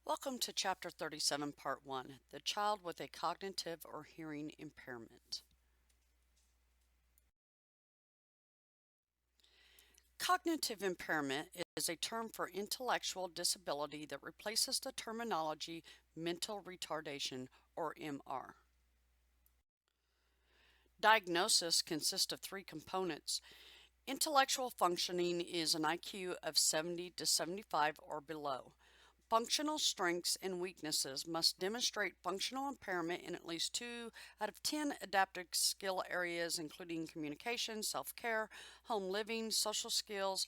Welcome to Chapter 37, Part 1, The Child with a Cognitive or Hearing Impairment. Cognitive impairment is a term for intellectual disability that replaces the terminology mental retardation, or MR. Diagnosis consists of three components. Intellectual functioning is an IQ of 70 to 75 or below. Functional strengths and weaknesses must demonstrate functional impairment in at least 2 out of 10 adaptive skill areas, including communication, self-care, home living, social skills,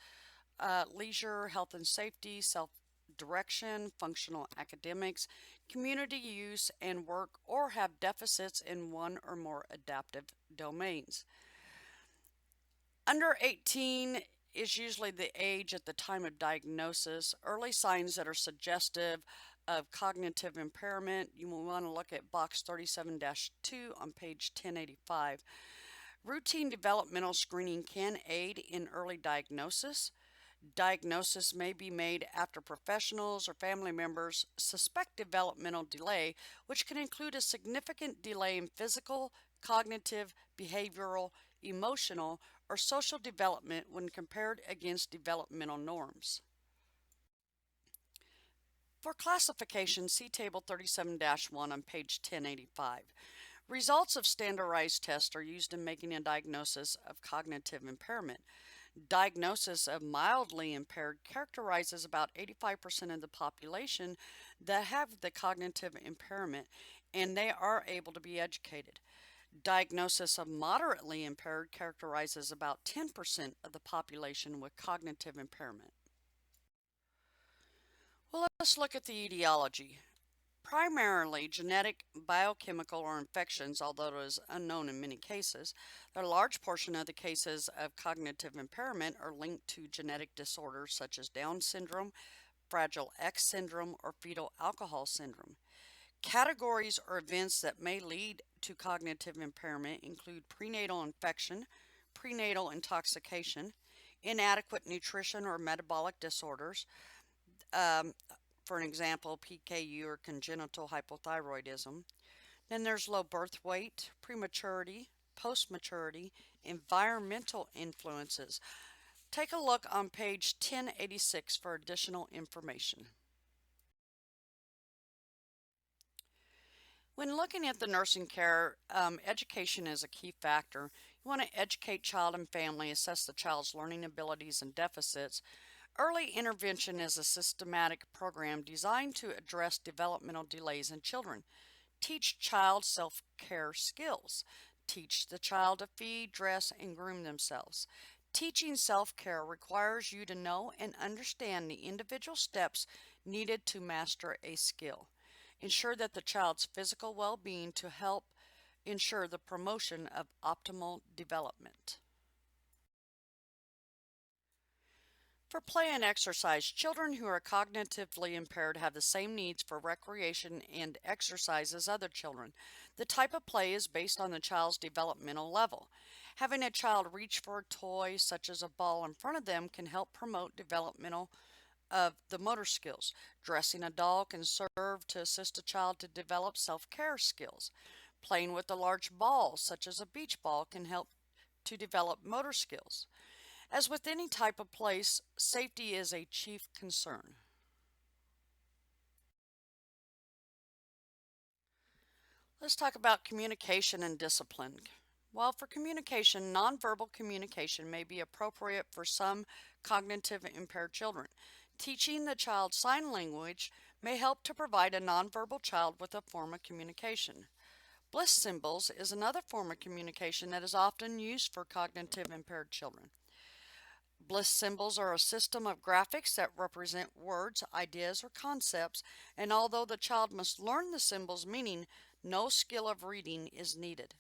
leisure, health and safety, self-direction, functional academics, community use, and work, or have deficits in one or more adaptive domains. Under 18 is usually the age at the time of diagnosis. Early signs that are suggestive of cognitive impairment, you will want to look at box 37-2 on page 1085. Routine developmental screening can aid in early diagnosis. Diagnosis may be made after professionals or family members suspect developmental delay, which can include a significant delay in physical, cognitive, behavioral, emotional, or social development when compared against developmental norms. For classification, see Table 37-1 on page 1085. Results of standardized tests are used in making a diagnosis of cognitive impairment. Diagnosis of mildly impaired characterizes about 85% of the population that have the cognitive impairment, and they are able to be educated. Diagnosis of moderately impaired characterizes about 10% of the population with cognitive impairment. Well, let's look at the etiology. Primarily genetic, biochemical, or infections, although it is unknown in many cases. A large portion of the cases of cognitive impairment are linked to genetic disorders such as Down syndrome, Fragile X syndrome, or fetal alcohol syndrome. Categories or events that may lead to cognitive impairment include prenatal infection, prenatal intoxication, inadequate nutrition or metabolic disorders, for an example, PKU or congenital hypothyroidism. Then there's low birth weight, prematurity, post-maturity, environmental influences. Take a look on page 1086 for additional information. When looking at the nursing care, education is a key factor. You want to educate child and family, assess the child's learning abilities and deficits. Early intervention is a systematic program designed to address developmental delays in children. Teach child self-care skills. Teach the child to feed, dress, and groom themselves. Teaching self-care requires you to know and understand the individual steps needed to master a skill. Ensure that the child's physical well-being to help ensure the promotion of optimal development. For play and exercise, children who are cognitively impaired have the same needs for recreation and exercise as other children. The type of play is based on the child's developmental level. Having a child reach for a toy, such as a ball, in front of them can help promote developmental of the motor skills. Dressing a doll can serve to assist a child to develop self-care skills. Playing with a large ball, such as a beach ball, can help to develop motor skills. As with any type of play, safety is a chief concern. Let's talk about communication and discipline. While for communication, nonverbal communication may be appropriate for some cognitive impaired children. Teaching the child sign language may help to provide a nonverbal child with a form of communication. Bliss symbols is another form of communication that is often used for cognitive impaired children. Bliss symbols are a system of graphics that represent words, ideas, or concepts, and although the child must learn the symbol's meaning, no skill of reading is needed.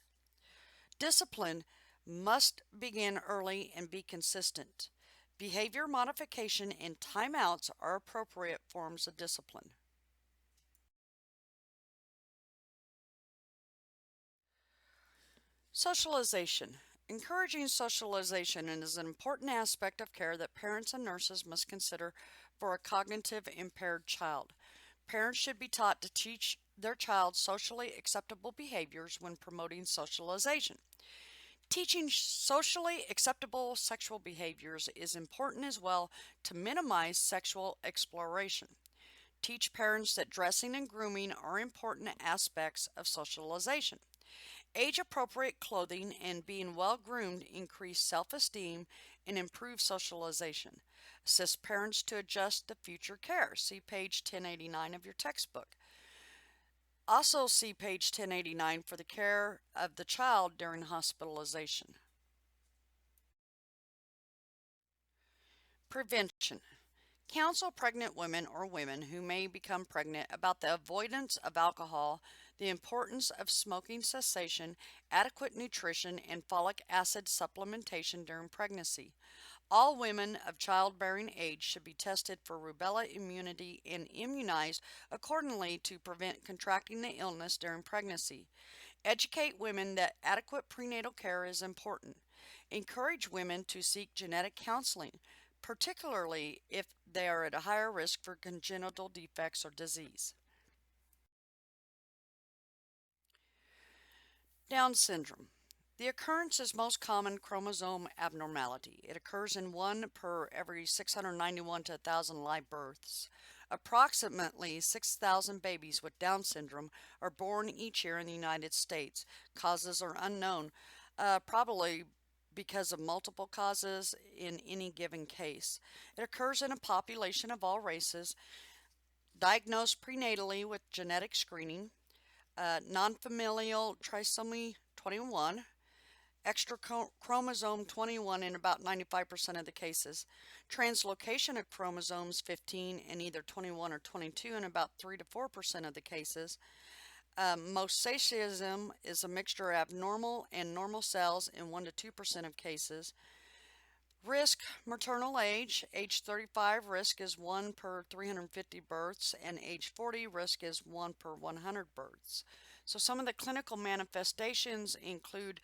Discipline must begin early and be consistent. Behavior modification and timeouts are appropriate forms of discipline. Socialization. Encouraging socialization is an important aspect of care that parents and nurses must consider for a cognitive impaired child. Parents should be taught to teach their child socially acceptable behaviors when promoting socialization. Teaching socially acceptable sexual behaviors is important as well to minimize sexual exploration. Teach parents that dressing and grooming are important aspects of socialization. Age appropriate clothing and being well groomed increase self esteem and improve socialization. Assist parents to adjust to future care. See page 1089 of your textbook. Also, see page 1089 for the care of the child during hospitalization. Prevention. Counsel pregnant women or women who may become pregnant about the avoidance of alcohol, the importance of smoking cessation, adequate nutrition, and folic acid supplementation during pregnancy. All women of childbearing age should be tested for rubella immunity and immunized accordingly to prevent contracting the illness during pregnancy. Educate women that adequate prenatal care is important. Encourage women to seek genetic counseling, particularly if they are at a higher risk for congenital defects or disease. Down syndrome. The occurrence is most common chromosome abnormality. It occurs in 1 per every 691 to 1,000 live births. Approximately 6,000 babies with Down syndrome are born each year in the United States. Causes are unknown, probably because of multiple causes in any given case. It occurs in a population of all races, diagnosed prenatally with genetic screening, non-familial trisomy 21, extra chromosome 21 in about 95% of the cases, translocation of chromosomes 15 in either 21 or 22 in about 3 to 4% of the cases. Mosaicism is a mixture of abnormal and normal cells in 1 to 2% of cases. Risk, maternal age 35 risk is 1 per 350 births, and age 40 risk is 1 per 100 births. So some of the clinical manifestations include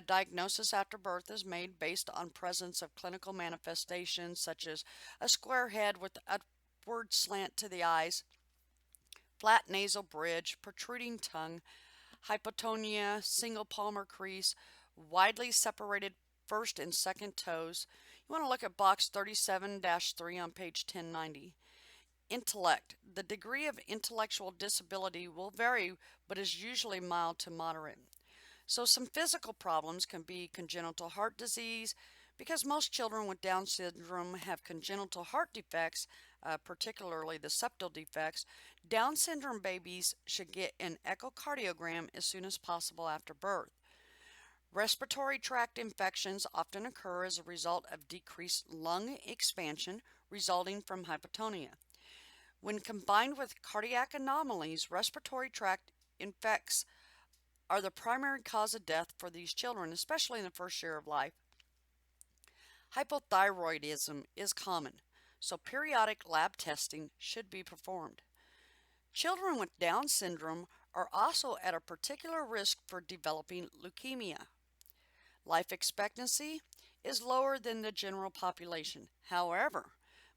diagnosis after birth is made based on presence of clinical manifestations such as a square head with upward slant to the eyes, flat nasal bridge, protruding tongue, hypotonia, single palmar crease, widely separated first and second toes. You want to look at box 37-3 on page 1090. Intellect. The degree of intellectual disability will vary, but is usually mild to moderate. So some physical problems can be congenital heart disease, because most children with Down syndrome have congenital heart defects, particularly the septal defects. Down syndrome babies should get an echocardiogram as soon as possible after birth. Respiratory tract infections often occur as a result of decreased lung expansion resulting from hypotonia. When combined with cardiac anomalies, respiratory tract infects are the primary cause of death for these children, especially in the first year of life. Hypothyroidism is common, so periodic lab testing should be performed. Children with Down syndrome are also at a particular risk for developing leukemia. Life expectancy is lower than the general population. However,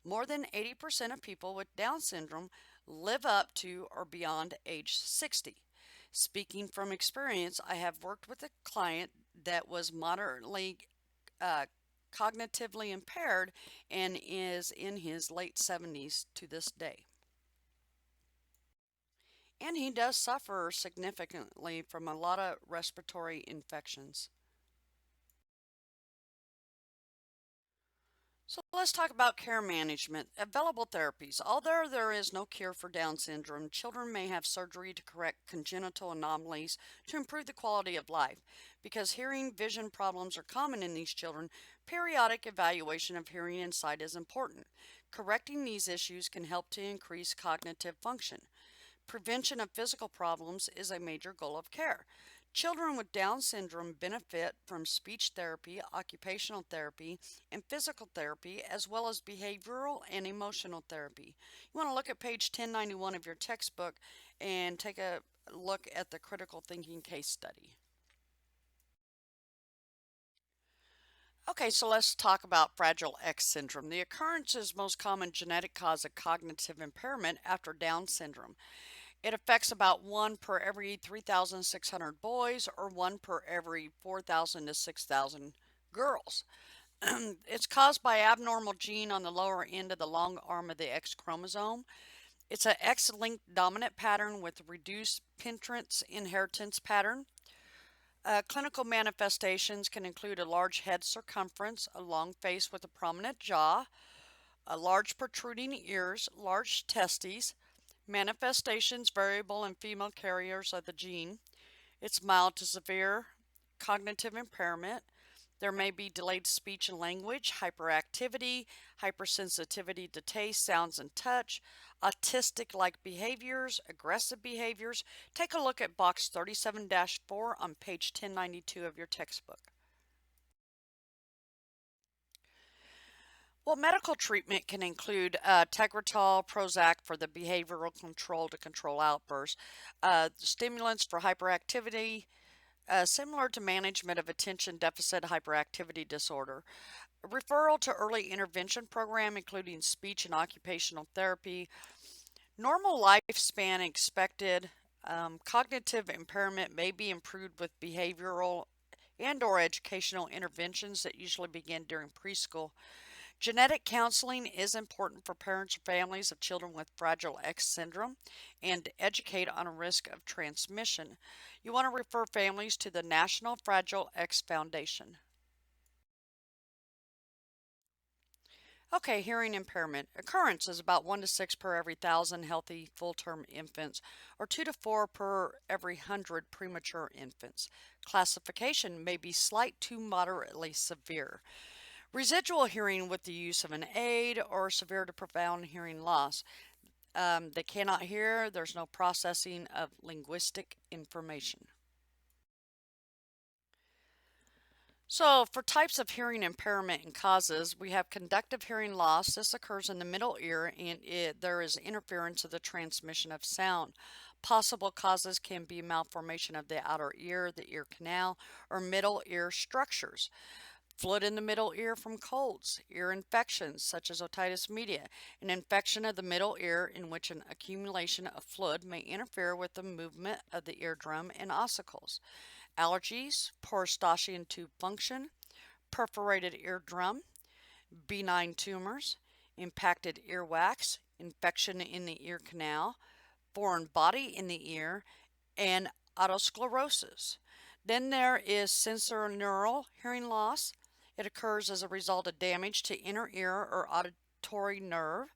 more than 80% of people with Down syndrome live up to or beyond age 60. Speaking from experience, I have worked with a client that was moderately cognitively impaired and is in his late 70s to this day. And he does suffer significantly from a lot of respiratory infections. So let's talk about care management. Available therapies. Although there is no cure for Down syndrome, children may have surgery to correct congenital anomalies to improve the quality of life. Because hearing vision problems are common in these children, periodic evaluation of hearing and sight is important. Correcting these issues can help to increase cognitive function. Prevention of physical problems is a major goal of care. Children with Down syndrome benefit from speech therapy, occupational therapy, and physical therapy, as well as behavioral and emotional therapy. You want to look at page 1091 of your textbook and take a look at the critical thinking case study. Okay, so let's talk about Fragile X syndrome. The occurrence is most common genetic cause of cognitive impairment after Down syndrome. It affects about 1 per every 3,600 boys or 1 per every 4,000 to 6,000 girls. It's caused by abnormal gene on the lower end of the long arm of the X chromosome. It's an X-linked dominant pattern with reduced penetrance inheritance pattern. Clinical manifestations can include a large head circumference, a long face with a prominent jaw, a large protruding ears, large testes. Manifestations variable in female carriers of the gene. It's mild to severe cognitive impairment. There may be delayed speech and language, hyperactivity, hypersensitivity to taste, sounds, and touch, autistic like behaviors, aggressive behaviors. Take a look at box 37-4 on page 1092 of your textbook. Well, medical treatment can include Tegretol, Prozac for the behavioral control to control outbursts, stimulants for hyperactivity, similar to management of attention deficit hyperactivity disorder. A referral to early intervention program, including speech and occupational therapy. Normal lifespan expected. Cognitive impairment may be improved with behavioral and or educational interventions that usually begin during preschool. Genetic counseling is important for parents or families of children with Fragile X syndrome and to educate on a risk of transmission. You want to refer families to the National Fragile X Foundation. Okay, hearing impairment. Occurrence is about 1 to 6 per every 1,000 healthy full-term infants, or 2 to 4 per every 100 premature infants. Classification may be slight to moderately severe. Residual hearing with the use of an aid or severe to profound hearing loss. They cannot hear, there's no processing of linguistic information. So, for types of hearing impairment and causes, we have conductive hearing loss. This occurs in the middle ear and there is interference of the transmission of sound. Possible causes can be malformation of the outer ear, the ear canal, or middle ear structures. Fluid in the middle ear from colds, ear infections such as otitis media, an infection of the middle ear in which an accumulation of fluid may interfere with the movement of the eardrum and ossicles. Allergies, poor Eustachian tube function, perforated eardrum, benign tumors, impacted earwax, infection in the ear canal, foreign body in the ear, and otosclerosis. Then there is sensorineural hearing loss. It occurs as a result of damage to inner ear or auditory nerve.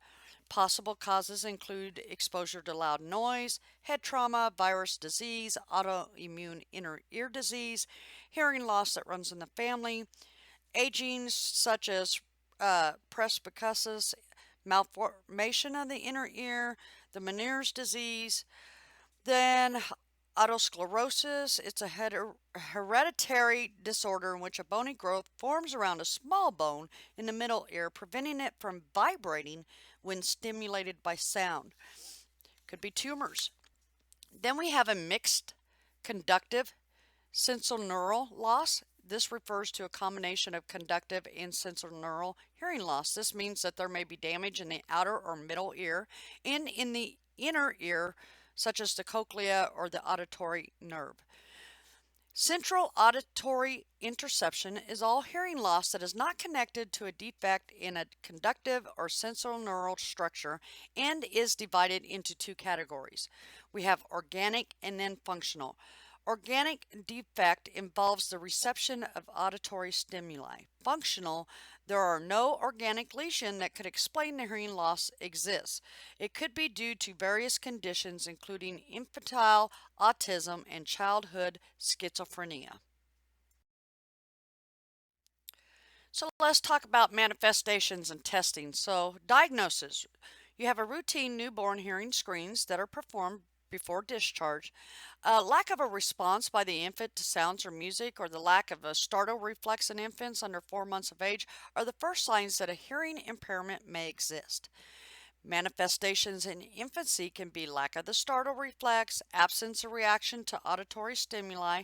Possible causes include exposure to loud noise, head trauma, virus disease, autoimmune inner ear disease, hearing loss that runs in the family, aging such as presbycusis, malformation of the inner ear, the Meniere's disease, then otosclerosis. It's a hereditary disorder in which a bony growth forms around a small bone in the middle ear, preventing it from vibrating when stimulated by sound. Could be tumors. Then we have a mixed conductive sensorineural loss. This refers to a combination of conductive and sensorineural hearing loss. This means that there may be damage in the outer or middle ear and in the inner ear, such as the cochlea or the auditory nerve. Central auditory interception is all hearing loss that is not connected to a defect in a conductive or sensorineural structure and is divided into two categories. We have organic and then functional. Organic defect involves the reception of auditory stimuli. Functional, there are no organic lesion that could explain the hearing loss exists. It could be due to various conditions including infantile autism and childhood schizophrenia. So let's talk about manifestations and testing. So diagnosis. You have a routine newborn hearing screens that are performed before discharge. Lack of a response by the infant to sounds or music, or the lack of a startle reflex in infants under 4 months of age are the first signs that a hearing impairment may exist. Manifestations in infancy can be lack of the startle reflex, absence of reaction to auditory stimuli,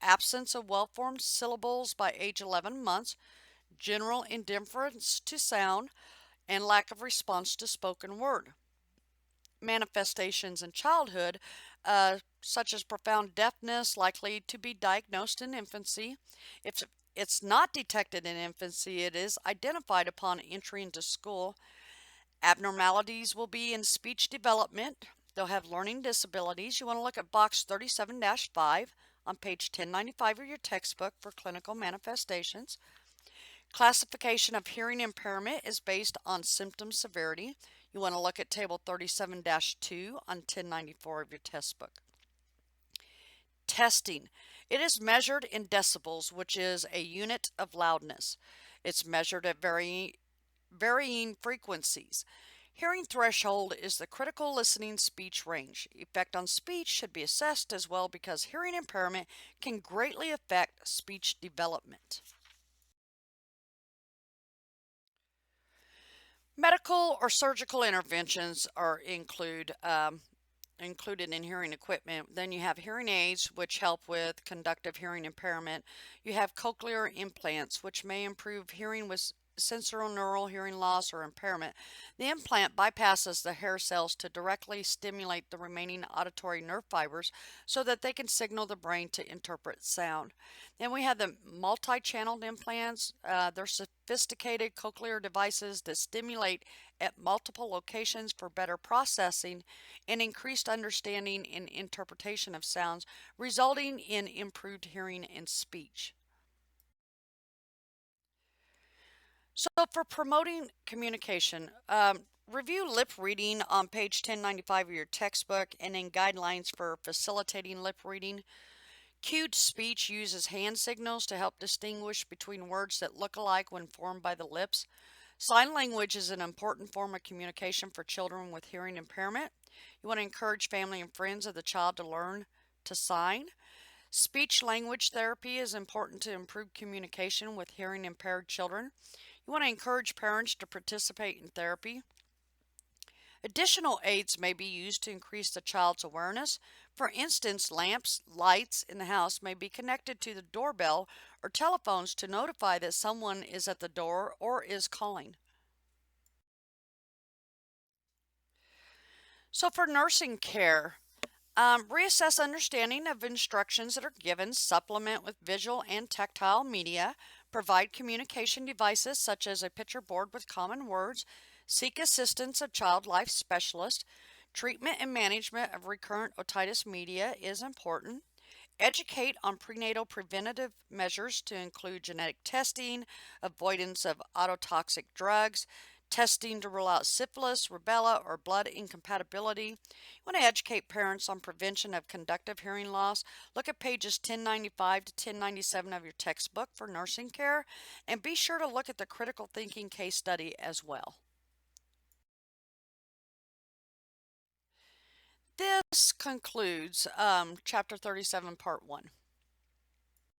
absence of well-formed syllables by age 11 months, general indifference to sound, and lack of response to spoken word. Manifestations in childhood, such as profound deafness, likely to be diagnosed in infancy. If it's not detected in infancy, it is identified upon entry into school. Abnormalities will be in speech development. They'll have learning disabilities. You want to look at box 37-5 on page 1095 of your textbook for clinical manifestations. Classification of hearing impairment is based on symptom severity. You want to look at table 37-2 on 1094 of your textbook. Testing. It is measured in decibels, which is a unit of loudness. It's measured at varying frequencies. Hearing threshold is the critical listening speech range. Effect on speech should be assessed as well because hearing impairment can greatly affect speech development. Medical or surgical interventions are included in hearing equipment. Then you have hearing aids, which help with conductive hearing impairment. You have cochlear implants, which may improve hearing with sensorineural hearing loss or impairment. The implant bypasses the hair cells to directly stimulate the remaining auditory nerve fibers so that they can signal the brain to interpret sound. Then we have the multi-channeled implants. They're sophisticated cochlear devices that stimulate at multiple locations for better processing and increased understanding and interpretation of sounds, resulting in improved hearing and speech. So for promoting communication, review lip reading on page 1095 of your textbook and in guidelines for facilitating lip reading. Cued speech uses hand signals to help distinguish between words that look alike when formed by the lips. Sign language is an important form of communication for children with hearing impairment. You want to encourage family and friends of the child to learn to sign. Speech language therapy is important to improve communication with hearing impaired children. You want to encourage parents to participate in therapy. Additional aids may be used to increase the child's awareness. For instance, lamps, lights in the house may be connected to the doorbell or telephones to notify that someone is at the door or is calling. So for nursing care, reassess understanding of instructions that are given, supplement with visual and tactile media, provide communication devices such as a picture board with common words, seek assistance of child life specialists. Treatment and management of recurrent otitis media is important. Educate on prenatal preventative measures to include genetic testing, avoidance of ototoxic drugs, testing to rule out syphilis, rubella, or blood incompatibility. You want to educate parents on prevention of conductive hearing loss. Look at pages 1095 to 1097 of your textbook for nursing care, and be sure to look at the critical thinking case study as well. This concludes Chapter 37, Part 1.